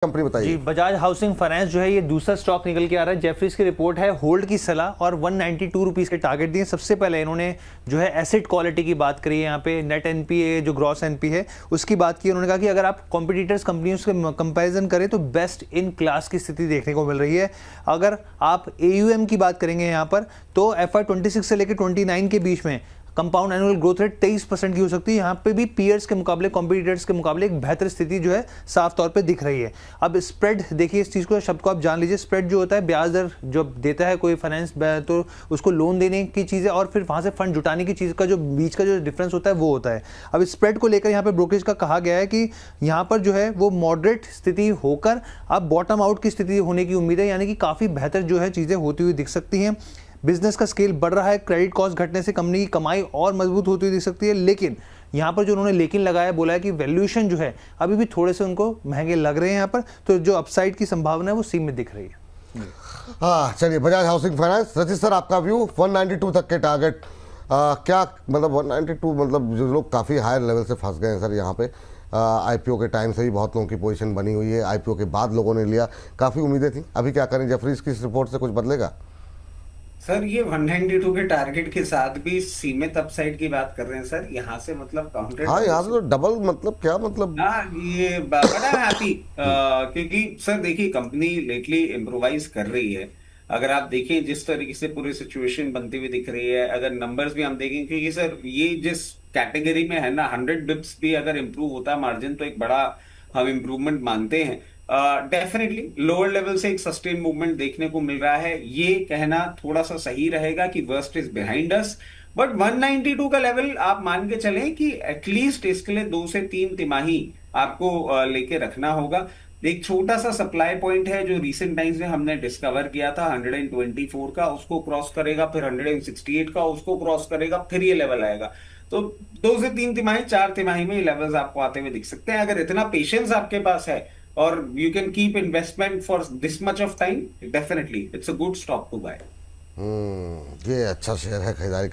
Company बताइए। जी, Bajaj housing finance जो है ये दूसरा स्टॉक निकल के आ रहा है। जेफरीज की रिपोर्ट है, होल्ड की सलाह और 192 रुपीज़ के टारगेट दिए। सबसे पहले इन्होंने जो है एसेट क्वालिटी की बात करी है, यहाँ पे नेट एनपीए जो ग्रॉस एनपी है उसकी बात की। उन्होंने कहा कि अगर आप कॉम्पिटिटर्स कंपनियों से कंपैरिजन करें तो बेस्ट इन क्लास की स्थिति देखने को मिल रही है। अगर आप एयूएम की बात करेंगे यहाँ पर तो FY26 से लेकर 29 के बीच में कंपाउंड एनुअल ग्रोथ रेट 23% की हो सकती है। यहाँ पे भी पीयर्स के मुकाबले, कॉम्पिटिटर्स के मुकाबले एक बेहतर स्थिति जो है साफ तौर पे दिख रही है। अब स्प्रेड देखिए, इस चीज़ को, शब्द को आप जान लीजिए। स्प्रेड जो होता है, ब्याज दर जब देता है कोई फाइनेंस तो उसको लोन देने की चीज़ है और फिर वहाँ से फंड जुटाने की चीज़ का जो बीच का जो डिफरेंस होता है वो होता है। अब स्प्रेड को लेकर यहाँ पे ब्रोकरेज का कहा गया है कि यहाँ पर जो है वो मॉडरेट स्थिति होकर अब बॉटम आउट की स्थिति होने की उम्मीद है, यानी कि काफ़ी बेहतर जो है चीज़ें होती हुई दिख सकती हैं। बिजनेस का स्केल बढ़ रहा है, क्रेडिट कॉस्ट घटने से कंपनी की कमाई और मजबूत होती हुई दिख सकती है। लेकिन यहाँ पर जो उन्होंने लेकिन लगाया, बोला है कि वैल्यूएशन जो है अभी भी थोड़े से उनको महंगे लग रहे हैं यहाँ पर, तो जो अपसाइड की संभावना है वो सीमित दिख रही है। हाँ चलिए, बजाज हाउसिंग फाइनेंस, रचित सर आपका व्यू 192 तक के टारगेट क्या मतलब 192 मतलब जो लोग काफ़ी हायर लेवल से फंस गए हैं सर यहाँ पे। आईपीओ के टाइम से ही बहुत लोगों की पोजीशन बनी हुई है, आईपीओ के बाद लोगों ने लिया, काफ़ी उम्मीदें थी। अभी क्या करें, जेफरीज की इस रिपोर्ट से कुछ बदलेगा? सर ये 192 के टारगेट के साथ भी सीमित अपसाइड की बात कर रहे हैं सर, यहाँ से मतलब काउंटर। हाँ, यहाँ से तो डबल, मतलब क्या मतलब। हाँ ये बड़ा हैप्पी क्योंकि सर देखिए कंपनी लेटली इम्प्रोवाइज कर रही है। अगर आप देखें जिस तरीके से पूरी सिचुएशन बनती हुई दिख रही है, अगर नंबर्स भी हम देखें, क्योंकि सर ये जिस कैटेगरी में है ना, 100 बिप्स भी अगर इम्प्रूव होता है मार्जिन तो एक बड़ा हम इम्प्रूवमेंट मानते हैं। डेफिनेटली लोअर लेवल से एक सस्टेन मूवमेंट देखने को मिल रहा है। ये कहना थोड़ा सा सही रहेगा कि worst is behind us, but 192 का लेवल आप मान के चलें कि एटलीस्ट इसके लिए 2 से 3 तिमाही आपको लेके रखना होगा। एक छोटा सा सप्लाई पॉइंट है जो रिसेंट टाइम्स में हमने डिस्कवर किया था 124 का, उसको क्रॉस करेगा, फिर 168 का, उसको क्रॉस करेगा, फिर ये लेवल आएगा। तो 2 से 3 तिमाही, 4 तिमाही में ये लेवल्स आपको आते हुए दिख सकते हैं। अगर इतना पेशेंस आपके पास है और you can keep investment for this much of time, definitely it's a good stock to buy। ये अच्छा शेयर है खरीदारी